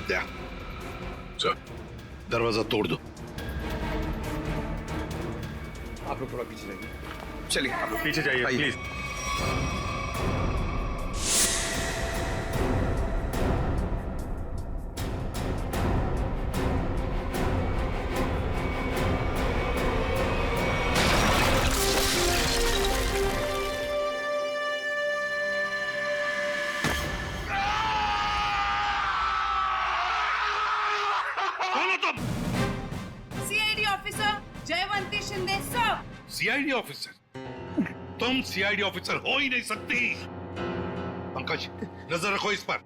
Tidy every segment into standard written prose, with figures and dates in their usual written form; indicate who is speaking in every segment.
Speaker 1: दया, sir दरवाजा तोड़ दो।
Speaker 2: आप लोग थोड़ा पीछे जाइए। चलिए आप लोग
Speaker 3: पीछे जाइए please.
Speaker 4: CID officer Jayvanti Shinde sir.
Speaker 1: CID officer? तुम सीआईडी ऑफिसर हो ही नहीं सकती। पंकज, नजर रखो इस पर।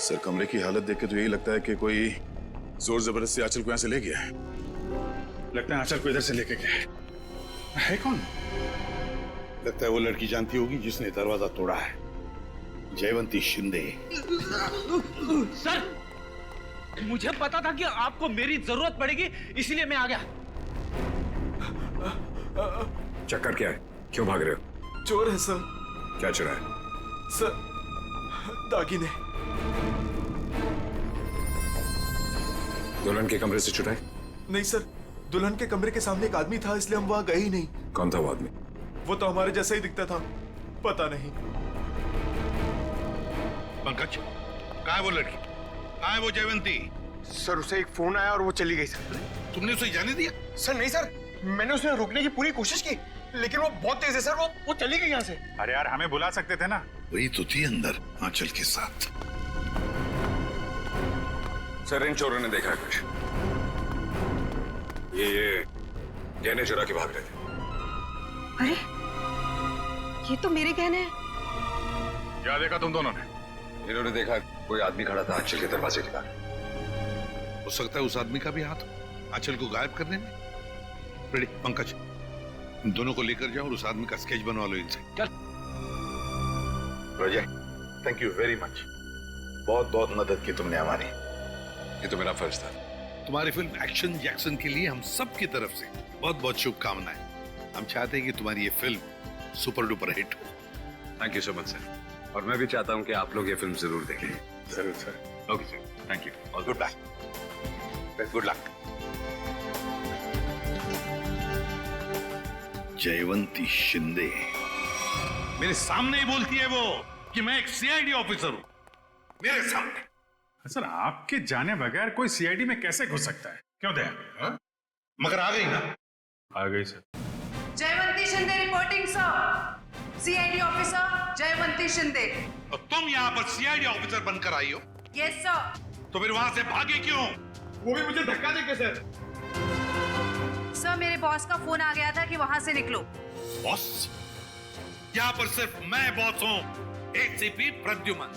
Speaker 5: सर कमरे की हालत देख के तो यही लगता है कि कोई जोर जबरदस्ती आंचल को यहां से ले गया है।
Speaker 3: लगता है आंचल को इधर से लेके गया है कौन?
Speaker 1: लगता है वो लड़की जानती होगी जिसने दरवाजा तोड़ा है, जयवंती शिंदे।
Speaker 6: सर, मुझे पता था कि आपको मेरी जरूरत पड़ेगी, इसीलिए मैं आ गया।
Speaker 7: चक्कर क्या है? क्यों भाग रहे हो?
Speaker 2: चोर है सर।
Speaker 7: क्या चुरा है?
Speaker 2: सर दागिने।
Speaker 7: दुल्हन के कमरे से चुराए?
Speaker 2: नहीं सर, दुल्हन के कमरे के सामने एक आदमी था, इसलिए हम वहां गए ही नहीं।
Speaker 7: कौन था वो आदमी?
Speaker 2: वो तो हमारे जैसा ही दिखता था, पता नहीं।
Speaker 1: पंकज, कहाँ है वो लड़की? कहाँ है वो जयवंती?
Speaker 8: सर उसे एक फोन आया और वो चली गई सर।
Speaker 1: तुमने उसे जाने दिया?
Speaker 8: सर नहीं सर, मैंने उसे रोकने की पूरी कोशिश की, लेकिन वो बहुत तेज है सर, वो चली गई यहाँ से।
Speaker 3: अरे यार हमें बुला सकते थे ना।
Speaker 1: वही तो थी अंदर आंचल के साथ।
Speaker 7: सर इन चोरों ने देखा है कुछ। ये गहने चुरा के भाग रहे थे।
Speaker 4: अरे ये तो मेरे गहने हैं।
Speaker 3: क्या देखा तुम दोनों ने?
Speaker 7: इन्होंने देखा कोई आदमी खड़ा था आंचल के दरवाजे के बाहर।
Speaker 1: हो सकता है उस आदमी का भी हाथ हो आंचल को गायब करने में। रेडी पंकज, इन दोनों को लेकर जाओ और उस आदमी का स्केच बनवा लो इनसे।
Speaker 6: चल।
Speaker 1: रोजे, थैंक यू वेरी मच। बहुत बहुत मदद की तुमने हमारी।
Speaker 7: ये तो मेरा फर्ज था।
Speaker 1: तुम्हारी फिल्म एक्शन जैक्सन के लिए हम सब की तरफ से बहुत बहुत शुभकामनाएं। हम चाहते हैं कि तुम्हारी ये फिल्म सुपर डुपर हिट हो।
Speaker 7: Thank you so much sir. और मैं भी चाहता हूँ कि आप लोग ये फिल्म जरूर देखें।
Speaker 3: जरूर sir. Okay sir, thank you.
Speaker 1: और good luck. Good luck. Jaywanti Shinde मेरे सामने ही बोलती है वो कि मैं एक सीआईडी ऑफिसर हूं, मेरे सामने।
Speaker 3: सर आपके जाने बगैर कोई सीआईडी में कैसे घुस सकता है? क्यों दया?
Speaker 1: मगर आ गई ना।
Speaker 3: आ गई sir.
Speaker 4: Jayvanti Shinde reporting sir. CID officer Jayvanti Shinde.
Speaker 1: और तुम यहाँ पर सीआईडी ऑफिसर बनकर आई हो?
Speaker 4: Yes sir.
Speaker 1: तो फिर वहां से भागे क्यों?
Speaker 8: वो भी मुझे धक्का देके सर।
Speaker 4: सर मेरे बॉस का फोन आ गया था कि वहां से निकलो।
Speaker 1: बॉस? यहाँ पर सिर्फ मैं बॉस हूँ, एसीपी प्रद्युमन।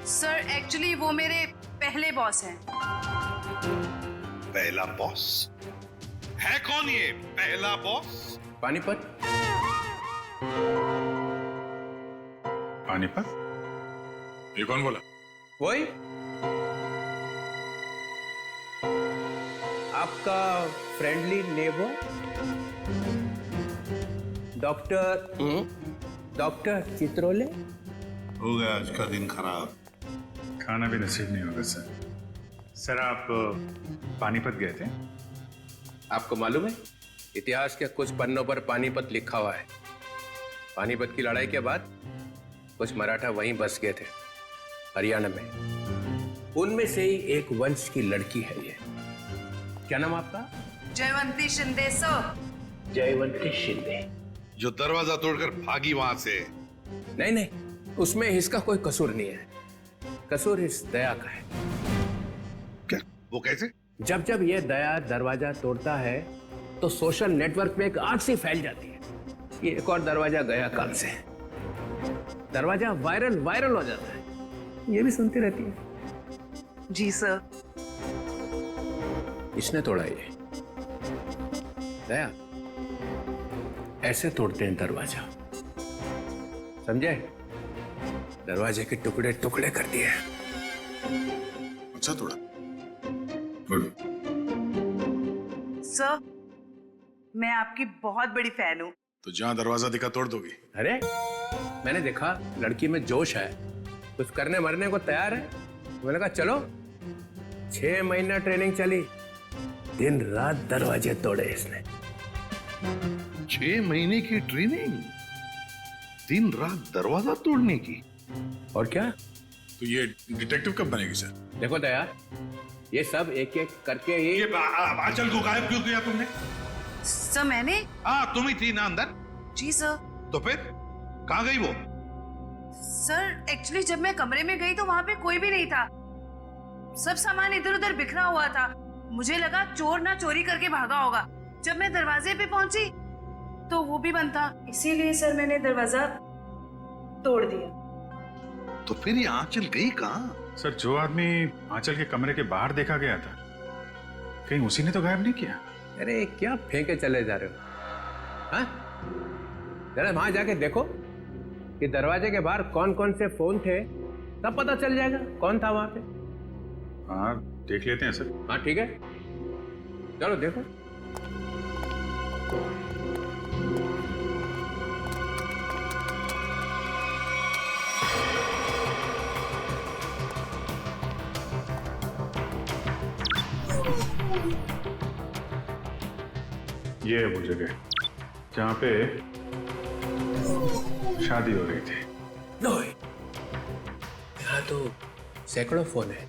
Speaker 4: सर एक्चुअली वो मेरे पहले बॉस हैं।
Speaker 1: पहला बॉस है? कौन ये पहला बॉस?
Speaker 7: पानीपत?
Speaker 3: पानीपत?
Speaker 5: ये कौन बोला?
Speaker 6: वही आपका फ्रेंडली नेबर डॉक्टर चित्रोले।
Speaker 1: हो गया आज का दिन खराब।
Speaker 3: खाना भी नसीब नहीं होगा सर। सर आप पानीपत गए थे?
Speaker 9: आपको मालूम है इतिहास के कुछ पन्नों पर पानीपत लिखा हुआ है। पानीपत की लड़ाई के बाद कुछ मराठा वहीं बस गए थे, हरियाणा में। उनमें से ही एक वंश की लड़की है ये। क्या नाम आपका?
Speaker 4: जयवंती शिंदे सर।
Speaker 9: जयवंती शिंदे।
Speaker 1: जो दरवाजा तोड़कर भागी वहां से।
Speaker 9: नहीं नहीं, उसमें इसका कोई कसूर नहीं है। कसूर इस दया का है।
Speaker 1: क्या? वो कैसे?
Speaker 9: जब जब ये दया दरवाजा तोड़ता है तो सोशल नेटवर्क में एक आग सी फैल जाती है। ये एक और दरवाजा गया कल से। दरवाजा वायरल हो जाता है। ये भी सुनती रहती है।
Speaker 4: जी सर।
Speaker 9: इसने तोड़ा ये। दया, ऐसे तोड़ते हैं दरवाजा, समझे? दरवाजे के टुकड़े टुकड़े कर दिए।
Speaker 5: अच्छा तोड़ा। गुड।
Speaker 4: सर, मैं आपकी बहुत बड़ी फैन हूँ।
Speaker 5: तो जहां दरवाजा दिखा तोड़ दोगी?
Speaker 9: अरे मैंने देखा लड़की में जोश है, कुछ करने मरने को तैयार है। मैंने कहा चलो। 6 महीना ट्रेनिंग चली, दिन रात दरवाजे तोड़े इसने।
Speaker 1: 6 महीने की ट्रेनिंग, दिन रात दरवाजा तोड़ने की।
Speaker 9: और क्या?
Speaker 5: तो ये डिटेक्टिव कब बनेगी सर?
Speaker 9: देखो दया, ये सब एक एक करके ही।
Speaker 1: ये आंचल को गायब क्यों किया तुमने?
Speaker 4: सर मैंने?
Speaker 1: हाँ, तुम ही थी ना अंदर?
Speaker 4: जी सर।
Speaker 1: तो फिर कहाँ गई वो?
Speaker 4: सर एक्चुअली जब मैं कमरे में गई तो वहां पे कोई भी नहीं था। सब सामान इधर उधर बिखरा हुआ था। मुझे लगा चोर ना चोरी करके भागा होगा। जब मैं दरवाजे पे पहुंची तो वो भी बंद था, इसीलिए सर मैंने दरवाजा तोड़ दिया।
Speaker 1: तो फिर ये आंचल गई कहाँ?
Speaker 3: सर, जो आदमी आंचल के कमरे के बाहर देखा गया था, कहीं उसी ने तो गायब नहीं किया?
Speaker 9: अरे क्या फेंके चले जा रहे हो? हाँ? जरा वहां जाके देखो कि दरवाजे के बाहर कौन कौन से फोन थे, तब पता चल जाएगा कौन था वहां पे।
Speaker 3: हाँ, देख लेते हैं सर।
Speaker 9: हाँ ठीक है, चलो देखो।
Speaker 3: ये है वो जगह जहाँ पे शादी हो रही थी।
Speaker 9: यहाँ तो सैकड़ों फोन है,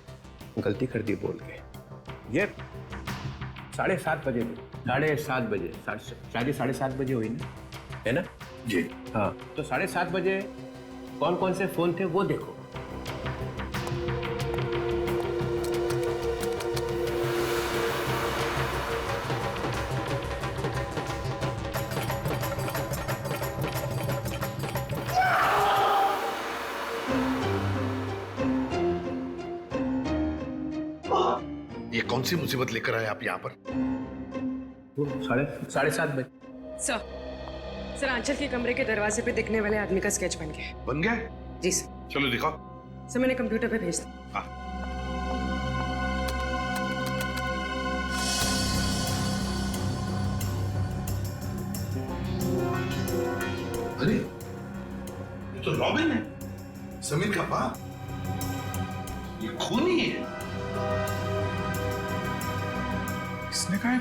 Speaker 9: गलती कर दी बोल के। ये 7:30 बजे थी। 7:30 बजे शादी 7:30 बजे हुई ना, है ना?
Speaker 1: जी
Speaker 9: हाँ, तो 7:30 बजे कौन कौन से फोन थे वो देखो।
Speaker 1: ये कौन सी मुसीबत लेकर आए आप यहाँ पर?
Speaker 9: 7:30 बजे।
Speaker 10: सर आंचल के कमरे के दरवाजे पे दिखने वाले आदमी का स्केच बन गया है।
Speaker 1: बन गया?
Speaker 10: जी सर।
Speaker 1: चलो दिखाओ।
Speaker 10: सर मैंने कंप्यूटर पे भेज दिया।
Speaker 1: हाँ। अरे ये तो रॉबिन है, समीर का बाप। ये खूनी है।
Speaker 3: इसने कहा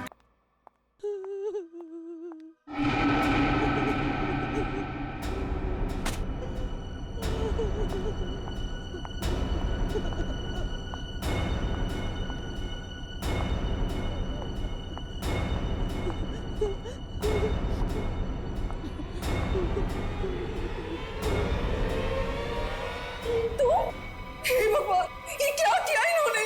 Speaker 10: हे भगवान, ये क्या किया इन्होंने?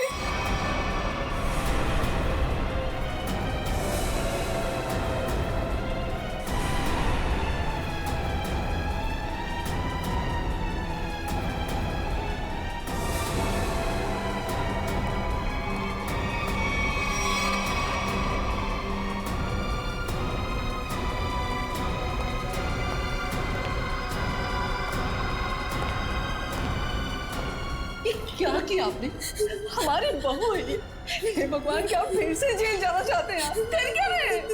Speaker 10: क्या किया आपने? हमारी बहू है ये। हे भगवान, क्या आप फिर से जेल जाना चाहते हैं? कर क्या रहे हैं?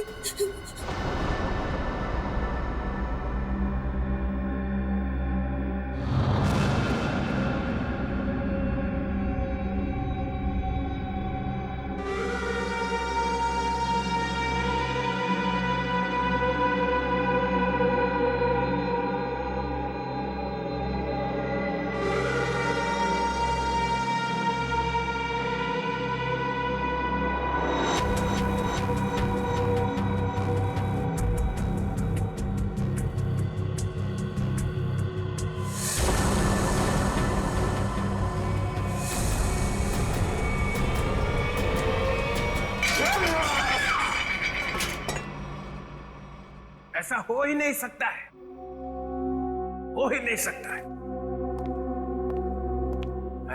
Speaker 9: ऐसा हो ही नहीं सकता है, हो ही नहीं सकता है।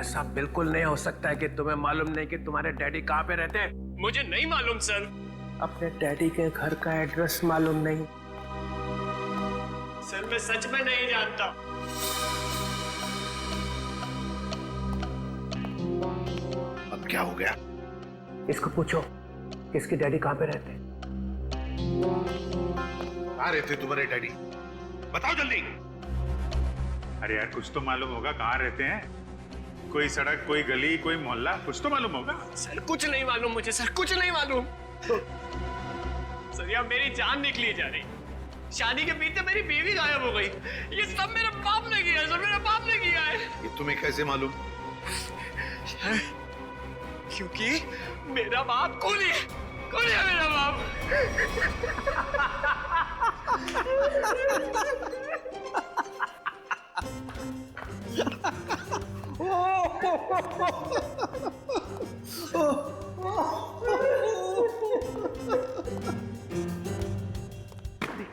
Speaker 9: ऐसा बिल्कुल नहीं हो सकता है कि तुम्हें मालूम नहीं कि तुम्हारे डैडी कहां पे रहते हैं।
Speaker 6: मुझे नहीं मालूम सर,
Speaker 9: अपने डैडी के घर का एड्रेस मालूम नहीं?
Speaker 8: सर मैं सच में नहीं जानता।
Speaker 1: अब क्या हो गया?
Speaker 9: इसको पूछो इसके डैडी कहाँ पे रहते हैं।
Speaker 1: कहाँ रहते तुम्हारे डैडी? बताओ जल्दी।
Speaker 3: अरे यार कुछ तो मालूम होगा, कहाँ रहते हैं? कोई सड़क, कोई गली, कोई मोहल्ला, कुछ तो मालूम होगा।
Speaker 8: सर कुछ नहीं मालूम मुझे, सर कुछ नहीं मालूम। सर यार मेरी जान निकली जा रही। शादी के बीच मेरी बीवी गायब हो गई। ये सब मेरे बाप ने किया है, सर मेरे बाप ने किया है।
Speaker 1: ये तुम्हें कैसे मालूम?
Speaker 8: क्योंकि मेरा बाप कूली है, कूली है मेरा बाप।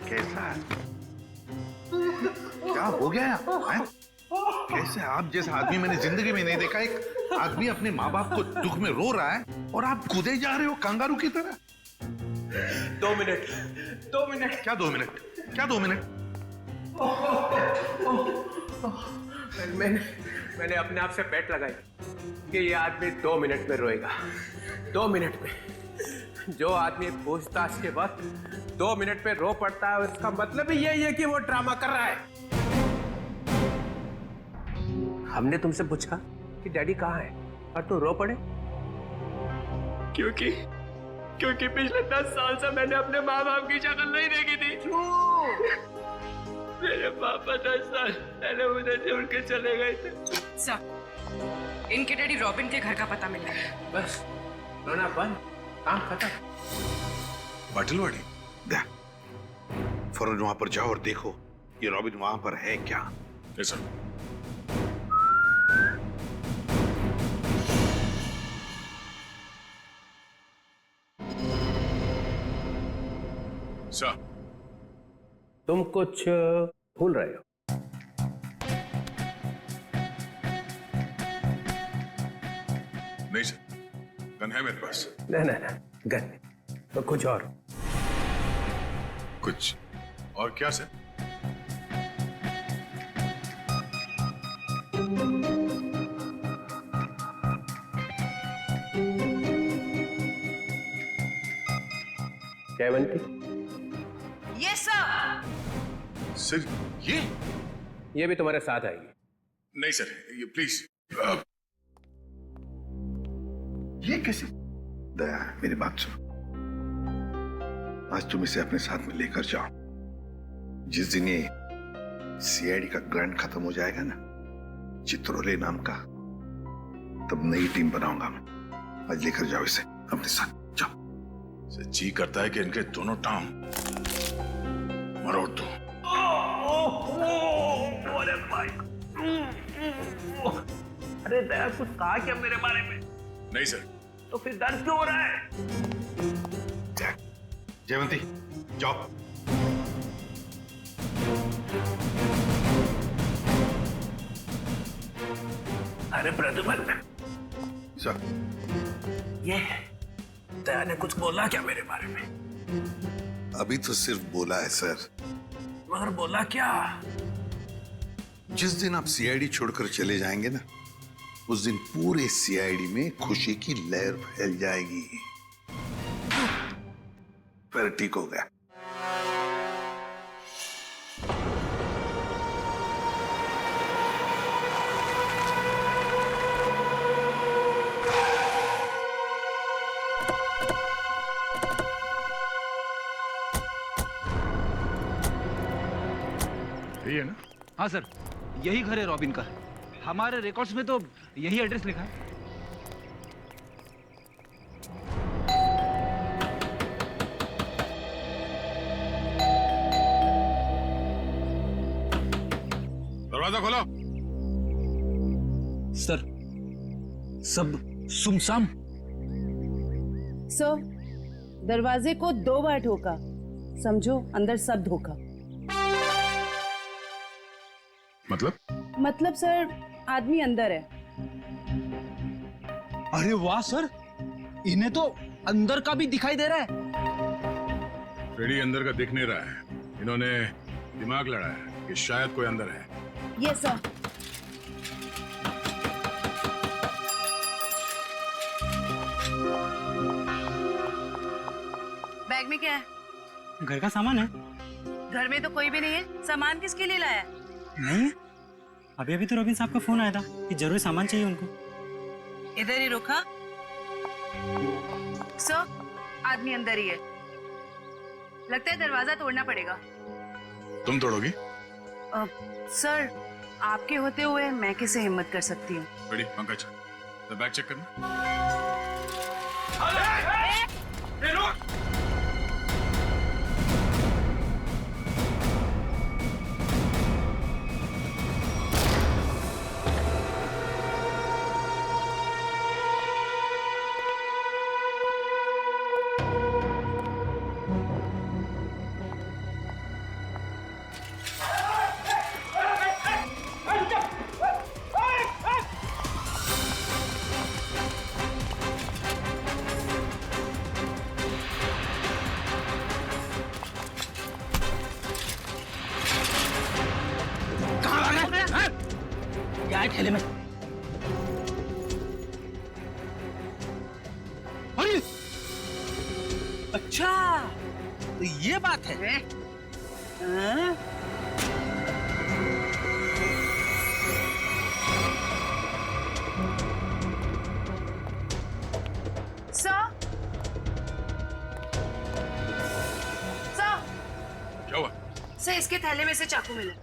Speaker 1: कैसा क्या हो गया है? कैसे आप जैसा आदमी मैंने जिंदगी में नहीं देखा। एक आदमी अपने माँ बाप को दुख में रो रहा है और आप कूदे जा रहे हो कंगारू की तरह।
Speaker 8: 2 मिनट, 2 मिनट।
Speaker 1: क्या 2 मिनट? क्या 2 मिनट?
Speaker 9: मैंने अपने आप से बेट लगाई कि ये आदमी 2 मिनट में रोएगा। 2 मिनट में जो आदमी पूछताछ के वक्त 2 मिनट पे रो पड़ता है, उसका मतलब ही यही है कि वो ड्रामा कर रहा है। हमने तुमसे पूछा कि डैडी कहाँ है और तू रो पड़े?
Speaker 8: क्योंकि पिछले 10 साल से मैंने अपने माँ बाप की शक्ल नहीं देखी थी। मेरे पापा 10 साल पहले मुझे छोड़ के चले गए थे।
Speaker 10: सर इनके डैडी रॉबिन के घर का पता मिला है।
Speaker 9: बस रोना बंद, काम खत्म।
Speaker 5: पाटिलवाड़ी।
Speaker 1: फौरन वहां पर जाओ और देखो ये रॉबिन वहां पर है क्या।
Speaker 5: सर सर
Speaker 9: तुम कुछ भूल रहे हो।
Speaker 5: नहीं सर, गन है मेरे पास।
Speaker 9: नहीं गन तो कुछ और।
Speaker 5: कुछ और क्या sir?
Speaker 9: Jayvanti,
Speaker 4: yes sir.
Speaker 5: Sir
Speaker 9: ये भी तुम्हारे साथ आएगी।
Speaker 5: नहीं सर, ये प्लीज।
Speaker 1: ये कैसे? दया मेरी बात सुनो। आज तुम इसे अपने साथ में लेकर जाओ। जिस दिन ये सीआईडी का ग्रांट खत्म हो जाएगा ना, चित्रोले नाम का, तब नई टीम बनाऊंगा मैं। आज लेकर जाओ इसे अपने साथ, जाओ।
Speaker 5: जी करता है कि इनके दोनों टांग मरोड़ दो।
Speaker 9: अरे दया कुछ कहा क्या मेरे बारे में?
Speaker 5: नहीं सर।
Speaker 9: तो फिर दर्द क्यों हो रहा है?
Speaker 1: जयवंती जाओ।
Speaker 9: अरे प्रद्युमन
Speaker 1: सर,
Speaker 9: ये दया ने कुछ बोला क्या मेरे बारे में?
Speaker 1: अभी तो सिर्फ बोला है सर।
Speaker 9: मगर बोला क्या?
Speaker 1: जिस दिन आप सीआईडी छोड़कर चले जाएंगे ना, उस दिन पूरे सीआईडी में खुशी की लहर फैल जाएगी। फिर ठीक हो गया।
Speaker 5: यही है ना?
Speaker 6: हाँ सर, यही घर है रॉबिन का। हमारे रिकॉर्ड्स में तो यही एड्रेस लिखा है।
Speaker 5: दरवाजा खोलो।
Speaker 6: सर, सब सुमसाम।
Speaker 4: सर, दरवाजे को 2 बार ठोका, समझो अंदर सब धोखा। मतलब सर, आदमी अंदर है।
Speaker 6: अरे वाह सर, इन्हें तो अंदर का भी दिखाई दे रहा है।
Speaker 5: फ्रेडी अंदर का दिख नहीं रहा है। इन्होंने दिमाग लड़ा है कि शायद कोई अंदर है।
Speaker 4: Yes sir. बैग में क्या है?
Speaker 6: घर का सामान है।
Speaker 4: घर में तो कोई भी नहीं है, सामान किसके लिए लाया?
Speaker 6: नहीं, अभी अभी तो रॉबिन साहब का फोन आया था कि जरूरी सामान चाहिए उनको।
Speaker 4: इधर ही रुका। सर, आदमी अंदर ही है। लगता है दरवाजा तोड़ना पड़ेगा।
Speaker 5: तुम तोड़ोगी?
Speaker 4: सर, आपके होते हुए मैं कैसे हिम्मत कर सकती हूँ?
Speaker 5: फ्रेडी, पंकज, बैग चेक करना।
Speaker 6: क्या है ठेले में? अरे अच्छा, तो ये बात है। हाँ?
Speaker 5: क्या हुआ?
Speaker 4: सर, इसके थैले में से चाकू मिला।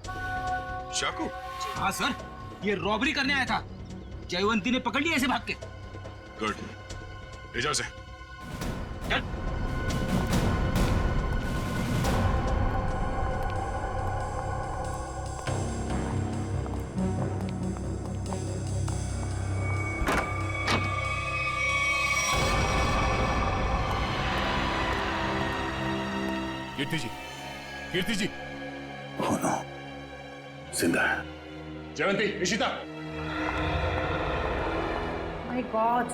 Speaker 5: चाकू?
Speaker 6: हाँ सर, ये रॉबरी करने आया था। जयवंती ने पकड़ लिया इसे भाग के।
Speaker 5: गुड, ले जाओ इसे।
Speaker 6: चल।
Speaker 5: कीर्ति जी, कीर्ति जी।
Speaker 1: Oh no, जिंदा है।
Speaker 5: Jayvanti, Nishita.
Speaker 4: My god.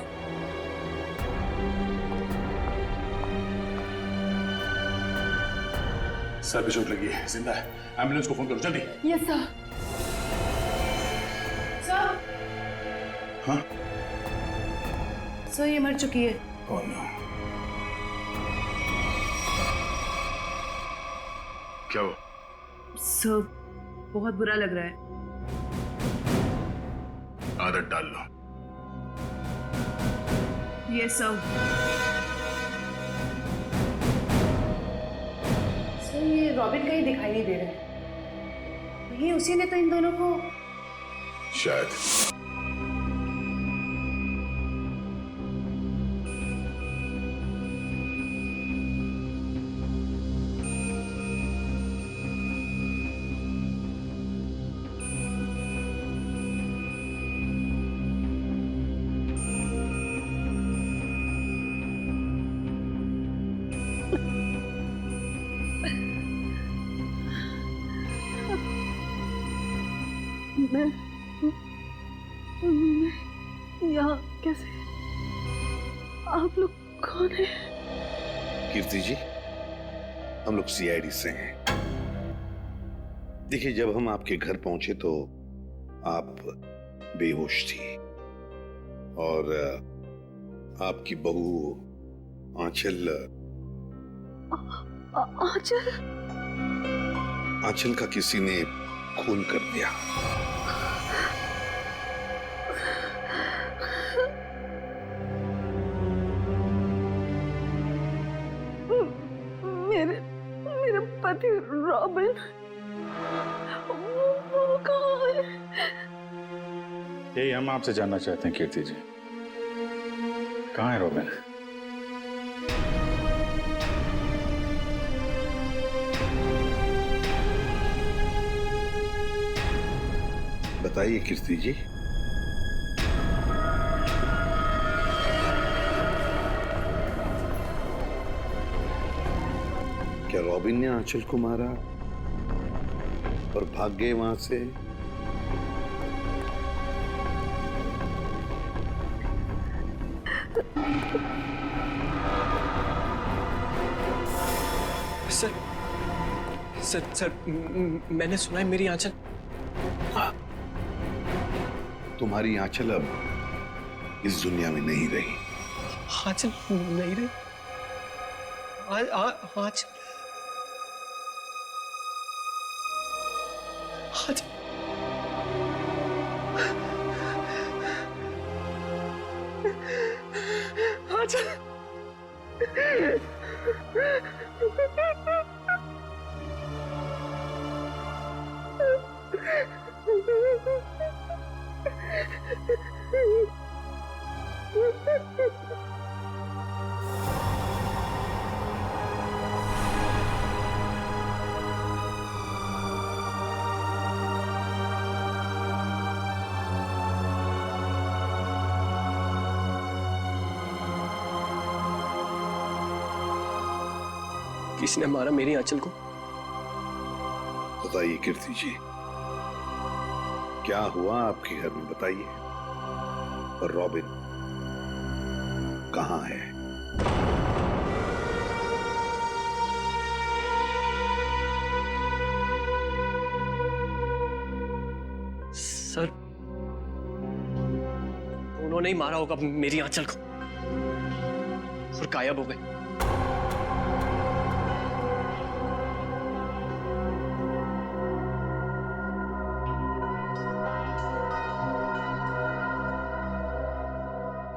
Speaker 5: Sir पे चोट लगी है, जिंदा है। एम्बुलेंस को फोन करो जल्दी।
Speaker 10: Yes sir.
Speaker 4: सर,
Speaker 1: हाँ?
Speaker 4: सर ये मर चुकी है।
Speaker 1: Oh no.
Speaker 5: क्या हुआ?
Speaker 4: सर, बहुत बुरा लग रहा है।
Speaker 5: आदत डाल लो।
Speaker 4: Yes sir. सर, ये रॉबिन का ही दिखाई नहीं दे रहा है। ये उसी ने तो इन दोनों को।
Speaker 5: शायद।
Speaker 10: मैं यहाँ कैसे? आप लोग कौन हैं?
Speaker 1: कीर्ति जी, हम लोग सीआईडी से हैं। देखिए, जब हम आपके घर पहुंचे तो आप बेहोश थी और आपकी बहू आंचल आंचल का किसी ने खून कर दिया।
Speaker 10: मेरे पति रॉबिन, वो कहाँ है?
Speaker 3: यही हम आपसे जानना चाहते हैं कीर्ति जी, कहाँ है रॉबिन?
Speaker 1: बताइए कीर्ति जी। क्या रॉबिन ने आंचल को मारा और भाग गए वहां से?
Speaker 6: सर सर सर मैंने सुना है मेरी आंचल।
Speaker 1: तुम्हारी आंचल अब इस दुनिया में नहीं रही।
Speaker 6: आंचल नहीं रही? आंचल आंचल आंचल किसने मारा मेरी आंचल को?
Speaker 1: बताइए कीर्ति जी, क्या हुआ आपके घर में, बताइए। और रॉबिन कहाँ है?
Speaker 6: सर उन्होंने ही मारा होगा मेरी आंचल को और गायब हो गए।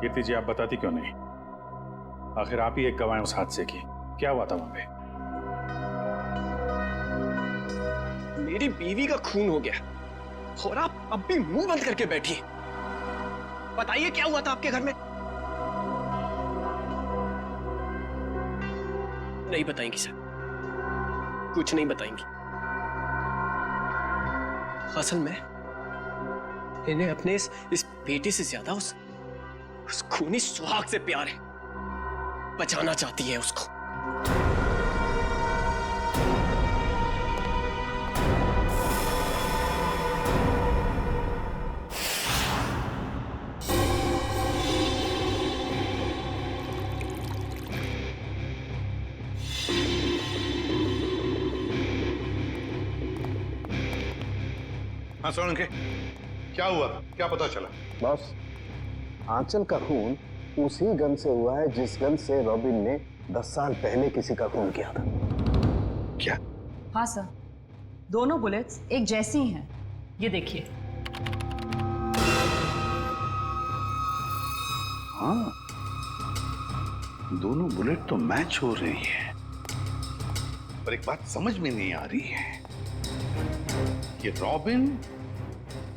Speaker 3: कीर्ति जी, आप बताती क्यों नहीं? आखिर आप ही एक गवाह हैं उस हादसे की। क्या हुआ था वहां पे?
Speaker 6: मेरी बीवी का खून हो गया और आप अब भी मुंह बंद करके बैठी हैं। बताइए क्या हुआ था आपके घर में? नहीं बताएंगी सर, कुछ नहीं बताएंगी। असल में इन्हें अपने इस बेटे से ज्यादा उस खूनी सुहाग से प्यार है। बचाना चाहती है उसको।
Speaker 1: हाँ सोलंके, क्या हुआ, क्या पता चला?
Speaker 11: बॉस, आंचल का खून उसी गन से हुआ है जिस गन से रॉबिन ने 10 साल पहले किसी का खून किया था।
Speaker 1: क्या?
Speaker 10: हाँ सर, दोनों बुलेट्स एक जैसी ही हैं। ये देखिए।
Speaker 1: हाँ, दोनों बुलेट तो मैच हो रही है, पर एक बात समझ में नहीं आ रही है कि रॉबिन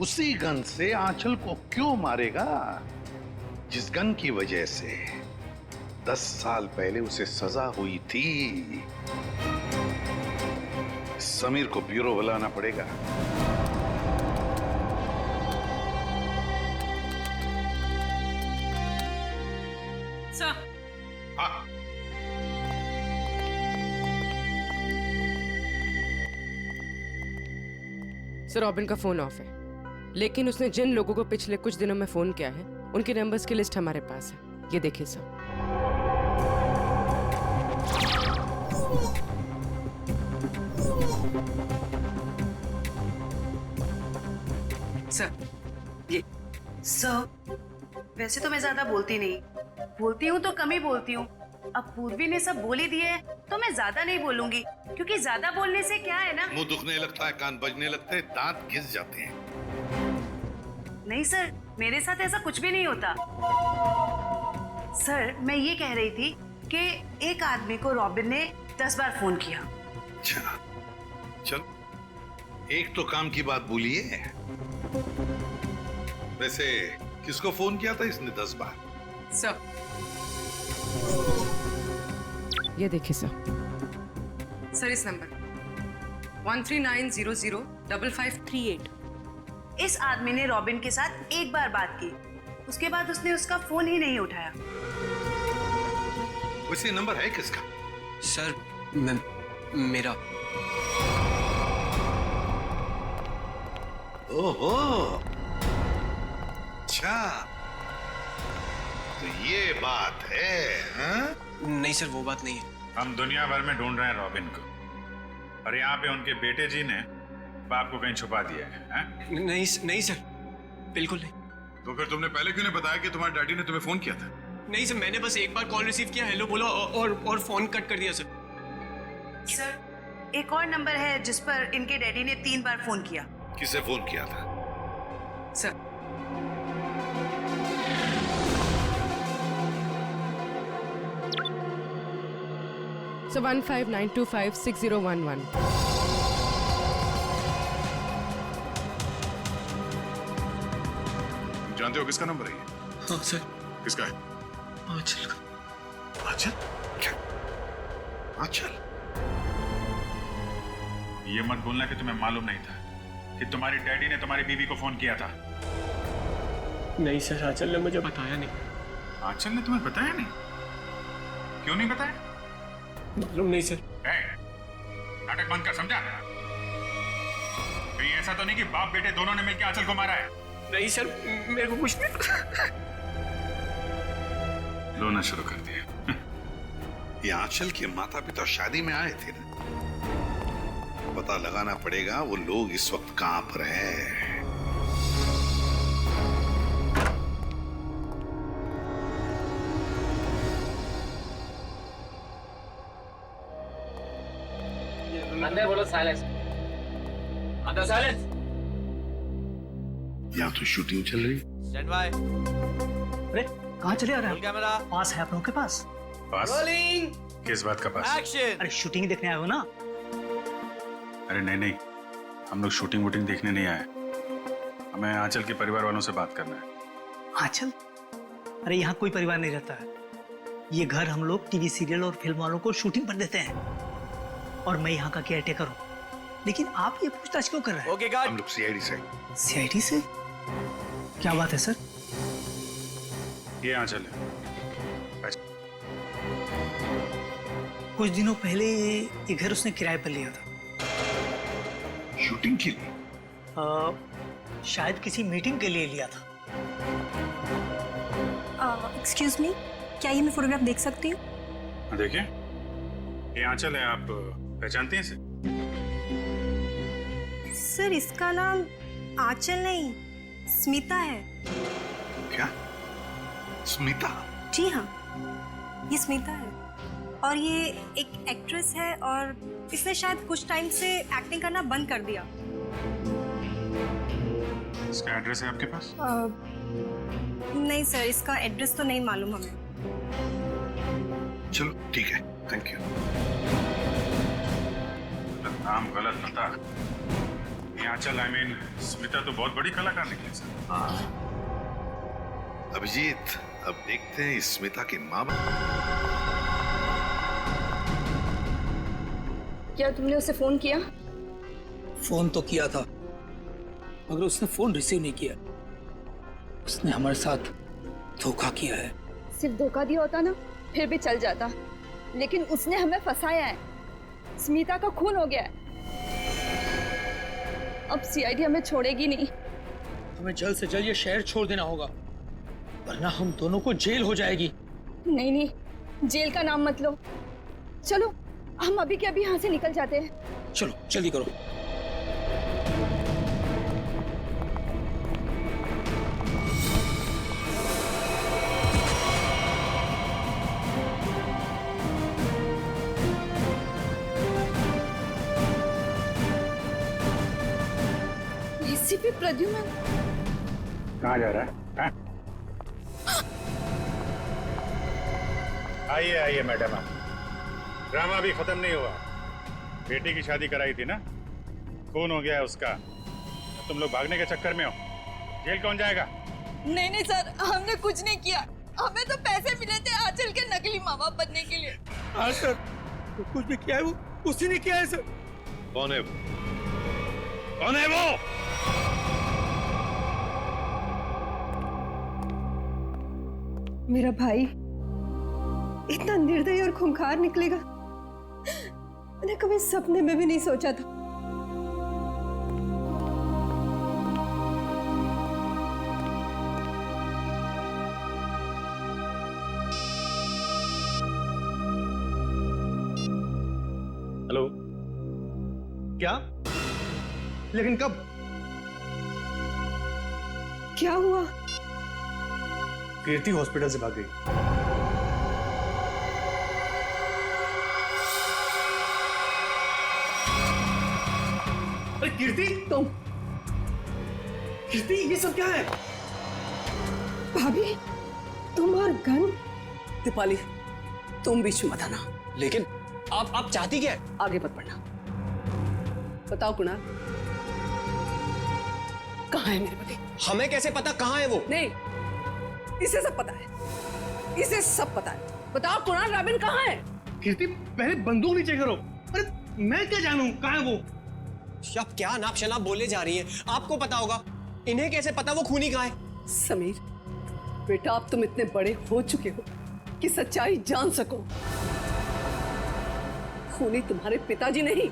Speaker 1: उसी गन से आंचल को क्यों मारेगा जिस गन की वजह से 10 साल पहले उसे सजा हुई थी। समीर को ब्यूरो बुलाना पड़ेगा।
Speaker 4: सर,
Speaker 1: हाँ,
Speaker 12: सर रॉबिन का फोन ऑफ है, लेकिन उसने जिन लोगों को पिछले कुछ दिनों में फोन किया है उनके नंबर्स की लिस्ट हमारे पास है। ये देखिए सर।
Speaker 4: सर, ये सर, वैसे तो मैं ज्यादा बोलती नहीं, बोलती हूँ तो कम ही बोलती हूँ। अब पूर्वी ने सब बोल ही दिए है तो मैं ज्यादा नहीं बोलूंगी, क्योंकि ज्यादा बोलने से क्या है ना,
Speaker 1: मुंह दुखने लगता है, कान बजने लगते हैं, दांत घिस जाते हैं।
Speaker 4: नहीं सर, मेरे साथ ऐसा कुछ भी नहीं होता। सर, मैं ये कह रही थी कि एक आदमी को रॉबिन ने 10 बार फोन किया।
Speaker 1: अच्छा, चल एक तो काम की बात बोलिए। वैसे किसको फोन किया था इसने 10 बार?
Speaker 4: सर,
Speaker 12: ये देखिए सर।
Speaker 10: सर इस नंबर 13900558।
Speaker 4: इस आदमी ने रॉबिन के साथ एक बार बात की, उसके बाद उसने उसका फोन ही नहीं उठाया।
Speaker 1: वैसे नंबर है किसका?
Speaker 6: सर मेरा।
Speaker 1: ओहो, अच्छा, तो ये बात है, हाँ?
Speaker 6: नहीं सर, वो बात नहीं है।
Speaker 3: हम दुनिया भर में ढूंढ रहे हैं रॉबिन को, और यहाँ पे उनके बेटे जी ने बाप को कहीं छुपा दिया है?
Speaker 6: नहीं नहीं सर, बिल्कुल नहीं।
Speaker 5: तो फिर तुमने पहले क्यों नहीं बताया कि तुम्हारे डैडी ने तुम्हें फोन किया था?
Speaker 6: नहीं सर, मैंने बस एक बार कॉल रिसीव किया, हेलो बोला और फोन कट कर दिया सर।
Speaker 4: सर एक और नंबर है जिस पर इनके डैडी ने 3 बार फोन किया।
Speaker 1: किसे फोन किया था?
Speaker 6: Sir
Speaker 12: So 1592560111.
Speaker 5: जानते हो किसका नंबर है ये?
Speaker 6: हाँ सर।
Speaker 5: किसका है?
Speaker 6: आंचल का।
Speaker 5: आंचल?
Speaker 1: क्या? आंचल?
Speaker 3: ये मत बोलना कि तुम्हें मालूम नहीं था कि तुम्हारी डैडी ने तुम्हारी बीवी को फोन किया था।
Speaker 6: नहीं सर, आंचल ने मुझे बताया नहीं।
Speaker 3: आंचल ने तुम्हें बताया नहीं? क्यों नहीं बताया?
Speaker 6: मालूम नहीं सर।
Speaker 3: नाटक बंद कर, समझा? कहीं ऐसा तो नहीं कि बाप बेटे दोनों ने मिलकर आंचल को मारा है?
Speaker 6: नहीं सर, मेरे को कुछ नहीं।
Speaker 3: रोना शुरू कर दिया।
Speaker 1: ये आंचल के माता पिता शादी में आए थे ना, पता लगाना पड़ेगा वो लोग इस वक्त कहां पर हैं।
Speaker 8: अंदर बोलो साइलेंस। अंदर साइलेंस।
Speaker 1: यहाँ तो शूटिंग चल रही।
Speaker 8: Stand by.
Speaker 10: अरे कहाँ चले आ रहे हैं?
Speaker 8: कैमरा।
Speaker 10: पास है आप लोगों के पास?
Speaker 3: पास?
Speaker 8: रोलिंग।
Speaker 3: किस बात का पास?
Speaker 8: एक्शन।
Speaker 10: अरे शूटिंग देखने आए हो ना?
Speaker 3: अरे नहीं नहीं, हम लोग शूटिंग वूटिंग देखने नहीं आए। हमें आंचल के परिवार वालों से बात करना है।
Speaker 10: आंचल? अरे यहाँ कोई परिवार नहीं रहता है। ये घर हम लोग टीवी सीरियल और फिल्म वालों को शूटिंग पर देते हैं, और मैं यहाँ का केयरटेकर हूँ। लेकिन आप ये पूछताछ क्यों कर रहे हैं?
Speaker 8: Okay guard.
Speaker 1: हम लोग सीआईडी से।
Speaker 10: सीआईडी से? क्या बात है सर?
Speaker 3: ये आंचल है।
Speaker 10: कुछ दिनों पहले ये घर उसने किराए पर लिया था।
Speaker 1: शूटिंग के लिए?
Speaker 10: शायद किसी मीटिंग के लिए लिया था।
Speaker 13: एक्सक्यूज मी, क्या ये मैं फोटोग्राफ देख सकती हूँ?
Speaker 3: देखिए, ये आंचल है, आप पहचानते हैं इसे?
Speaker 13: सर इसका नाम आंचल नहीं, स्मिता है।
Speaker 1: क्या? स्मिता?
Speaker 13: जी हाँ, ये स्मिता है, और ये एक एक्ट्रेस है, और इसने शायद कुछ टाइम से एक्टिंग करना बंद कर दिया।
Speaker 3: इसका एड्रेस है आपके पास?
Speaker 13: नहीं सर, इसका एड्रेस तो नहीं मालूम हमें।
Speaker 1: चलो ठीक है, थैंक यू।
Speaker 3: नाम गलत पता। ये आंचल, आई मीन स्मिता तो बहुत बड़ी कलाकार निकली सर।
Speaker 1: हाँ। अभिजीत, अब देखते हैं इस स्मिता के माँ बाप।
Speaker 10: क्या तुमने उसे फोन किया? फोन तो किया था, मगर उसने फोन रिसीव नहीं किया। उसने हमारे साथ धोखा किया है।
Speaker 13: सिर्फ धोखा दिया होता ना, फिर भी चल जाता, लेकिन उसने हमें फंसाया है। स्मिता का खून हो गया है। अब सीआईडी हमें छोड़ेगी नहीं।
Speaker 10: हमें जल्द से जल्द ये शहर छोड़ देना होगा, वरना हम दोनों को जेल हो जाएगी।
Speaker 13: नहीं नहीं, जेल का नाम मत लो। चलो हम अभी के अभी यहाँ से निकल जाते हैं।
Speaker 10: चलो जल्दी करो।
Speaker 13: एसीपी प्रद्युम्न
Speaker 3: कहाँ जा रहा है? आइए आइए मैडम, आप। ड्रामा अभी खत्म नहीं हुआ। बेटी की शादी कराई थी ना, खून हो गया है उसका। तुम लोग भागने के चक्कर में हो, जेल कौन जाएगा?
Speaker 10: नहीं नहीं सर, हमने कुछ नहीं किया। हमें तो पैसे मिले थे आंचल के नकली माँ बाप बनने के लिए। हाँ सर, तो कुछ भी किया है वो उसी ने किया है सर।
Speaker 1: कौन है वो? कौन है वो?
Speaker 13: मेरा भाई इतना निर्दयी और खूंखार निकलेगा, मैंने कभी सपने में भी नहीं सोचा था।
Speaker 14: हेलो। क्या? लेकिन कब?
Speaker 13: क्या हुआ?
Speaker 14: कीर्ति हॉस्पिटल से भाग गई। अरे कीर्ति,
Speaker 13: तुम
Speaker 14: कीर्ति, ये सब क्या है?
Speaker 13: भाभी, तुम और गन?
Speaker 15: दीपाली, तुम बीच में मत आना।
Speaker 6: लेकिन आप चाहती क्या है?
Speaker 15: आगे मत बढ़ना। बताओ कुणाल, कहाँ है मेरे पति?
Speaker 6: हमें कैसे पता कहाँ है वो?
Speaker 15: नहीं, इसे सब पता है, इसे सब पता है। बताओ कुणाल, रॉबिन कहाँ है?
Speaker 14: कीर्ति, पहले बंदूक नीचे करो। अरे मैं क्या जानूं कहाँ है वो?
Speaker 6: आप क्या नाप शनाप बोले जा रही हैं? आपको पता होगा, इन्हें कैसे पता वो खूनी कहाँ है?
Speaker 15: समीर बेटा, अब तुम इतने बड़े हो चुके हो कि सच्चाई जान सको। खूनी तुम्हारे पिताजी नहीं,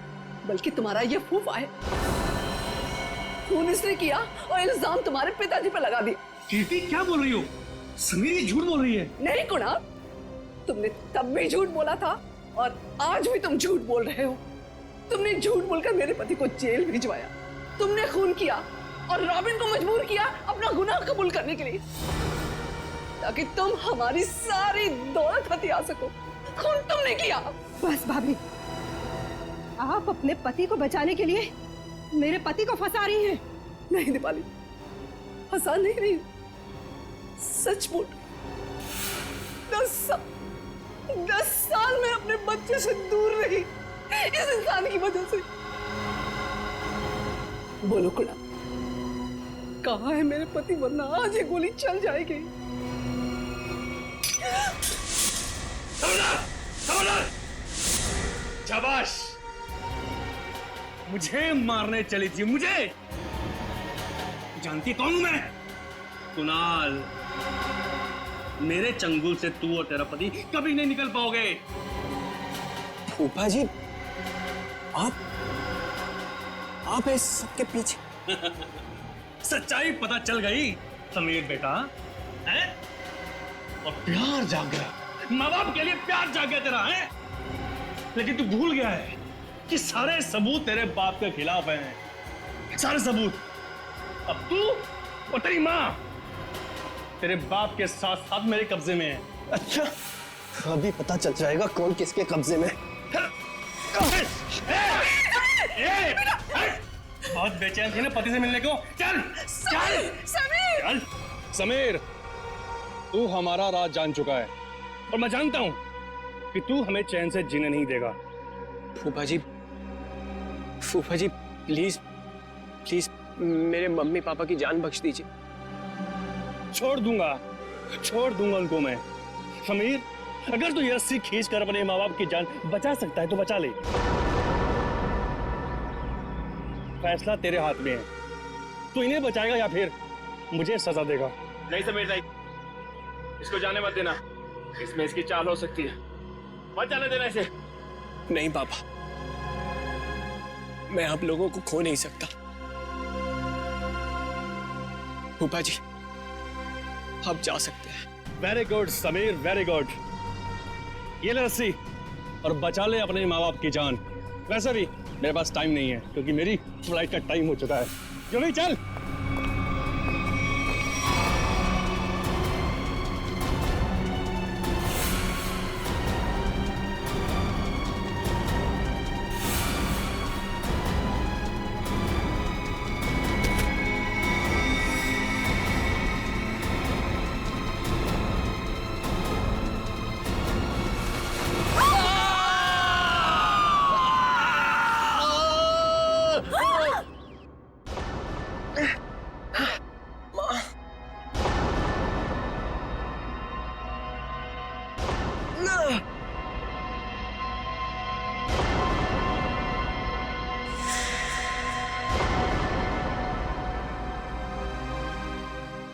Speaker 15: बल्कि तुम्हारा ये फूफा है। खून इसने किया और इल्जाम तुम्हारे पिताजी पर लगा दिया।
Speaker 14: कीर्ति, क्या बोल रही हो? समीर ये झूठ बोल रही है।
Speaker 15: नहीं कुणाल, तुमने तब भी झूठ बोला था और आज भी तुम झूठ बोल रहे हो। तुमने झूठ बोलकर मेरे पति को जेल भिजवाया, तुमने खून किया और रॉबिन को मजबूर किया अपना गुनाह कबूल करने के लिए, ताकि तुम हमारी सारी दौलत हथिया सको। खून तुमने किया।
Speaker 13: बस भाभी, आप अपने पति को बचाने के लिए मेरे पति को फंसा रही हैं।
Speaker 15: नहीं दीपाली, फंसा नहीं रही, सच बोल। 10 साल में अपने बच्चे से दूर रही इस इंसान की वजह से। बोलो कुणाल, कहाँ है मेरे पति? वरना आज ये गोली चल जाएगी।
Speaker 14: शाबाश, मुझे मारने चली थी, मुझे। जानती कौन हूं मैं? कुणाल। मेरे चंगुल से तू और तेरा पति कभी नहीं निकल पाओगे।
Speaker 6: फूफा जी, आप इस सबके पीछे?
Speaker 14: सच्चाई पता चल गई समीर बेटा, है? और प्यार जाग गया, माँ बाप के लिए प्यार जाग गया तेरा, है? लेकिन तू भूल गया है कि सारे सबूत तेरे बाप के खिलाफ हैं। सारे सबूत। अब तू और तेरी माँ तेरे बाप के साथ साथ मेरे कब्जे में है।
Speaker 6: अच्छा, अभी पता चल जाएगा कौन किसके कब्जे में।
Speaker 14: बहुत बेचैन थी ना पति से मिलने को। चल चल
Speaker 15: समीर,
Speaker 14: चल। समीर, तू हमारा राज जान चुका है और मैं जानता हूं कि तू हमें चैन से जीने नहीं देगा।
Speaker 6: फूफा जी, प्लीज प्लीज मेरे मम्मी पापा की जान बख्श दीजिए।
Speaker 14: छोड़ दूंगा उनको मैं। समीर, अगर तू ये रस्सी खींच कर अपने माँ बाप की जान बचा सकता है तो बचा ले। फैसला तेरे हाथ में है, तू इन्हें बचाएगा या फिर मुझे सजा देगा।
Speaker 8: नहीं समीर नहीं, इसको जाने मत देना, इसमें इसकी चाल हो सकती है, मत जाने देना इसे।
Speaker 6: नहीं पापा, मैं आप लोगों को खो नहीं सकता। फूफा जी, आप जा सकते हैं।
Speaker 14: Very good Sameer, very good. ये ले रस्सी और बचा ले अपने माँ बाप की जान। वैसे भी मेरे पास टाइम नहीं है क्योंकि मेरी फ्लाइट का टाइम हो चुका है। जल्दी चल।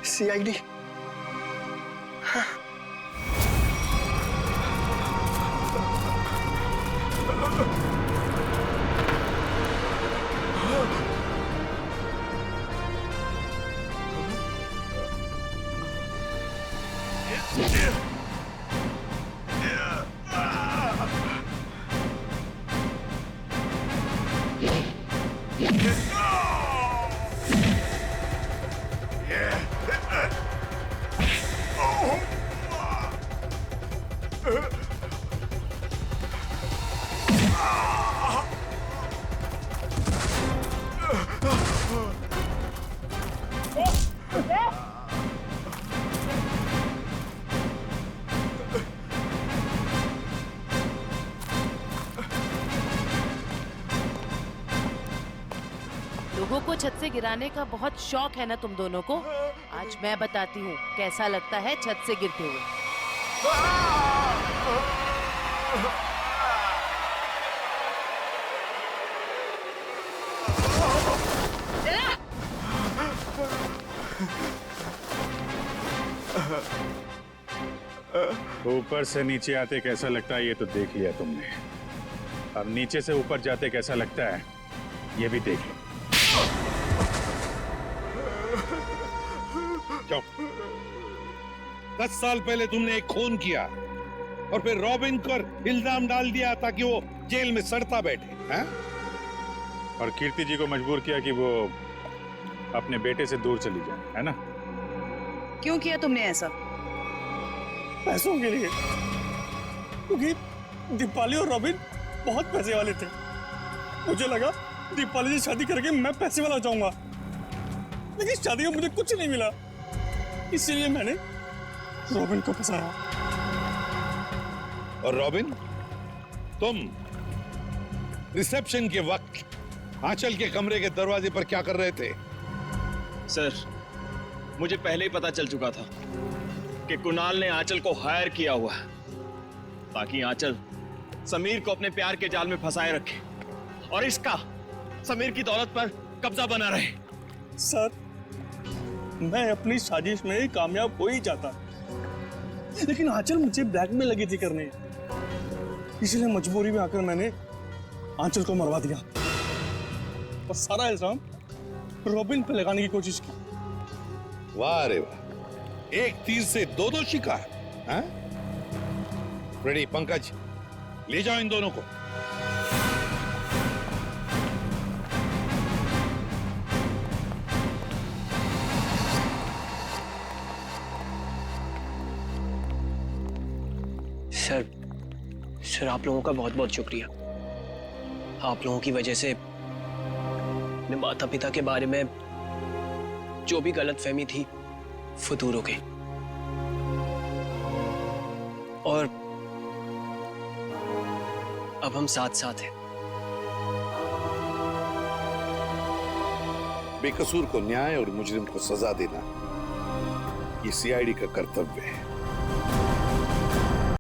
Speaker 6: CID।
Speaker 16: लोगों को छत से गिराने का बहुत शौक है ना तुम दोनों को। आज मैं बताती हूँ कैसा लगता है छत से गिरते हुए।
Speaker 3: ऊपर से नीचे आते कैसा लगता है ये तो देख लिया तुमने, अब नीचे से ऊपर जाते कैसा लगता है ये भी देख लो।
Speaker 17: चुप। 10 साल पहले तुमने एक खून किया और फिर रॉबिन पर इल्जाम डाल दिया ताकि वो जेल में सड़ता बैठे, हैं?
Speaker 3: और कीर्ति जी को मजबूर किया कि वो अपने बेटे से दूर चली जाए, है ना?
Speaker 4: क्यों किया तुमने ऐसा?
Speaker 14: पैसों के लिए, क्योंकि दीपाली और रॉबिन बहुत पैसे वाले थे। मुझे लगा दीपाली से शादी करके मैं पैसे वाला जाऊंगा, लेकिन शादी में मुझे कुछ नहीं मिला, इसीलिए मैंने रॉबिन को फंसाया।
Speaker 17: और रॉबिन, तुम रिसेप्शन के वक्त आंचल के कमरे के दरवाजे पर क्या कर रहे थे?
Speaker 18: सर, मुझे पहले ही पता चल चुका था कि कुणाल ने आंचल को हायर किया हुआ है ताकि आंचल समीर को अपने प्यार के जाल में फंसाए रखे और इसका समीर की दौलत पर कब्जा बना रहे।
Speaker 14: सर, मैं अपनी साजिश में कामयाब हो ही जाता, लेकिन आंचल मुझे ब्लैकमेल लगी थी करने, इसलिए मजबूरी में आकर मैंने आंचल को मरवा दिया और सारा इल्जाम रॉबिन पे लगाने की कोशिश की।
Speaker 17: वाह रे वाह, एक तीर से दो शिकार, हैं? रेडी पंकज, ले जाओ इन दोनों को।
Speaker 6: सर आप लोगों का बहुत बहुत शुक्रिया। आप लोगों की वजह से अपने माता पिता के बारे में जो भी गलतफहमी थी वो दूर हो गई और अब हम साथ साथ हैं।
Speaker 17: बेकसूर को न्याय और मुजरिम को सजा देना ये सीआईडी का कर्तव्य है।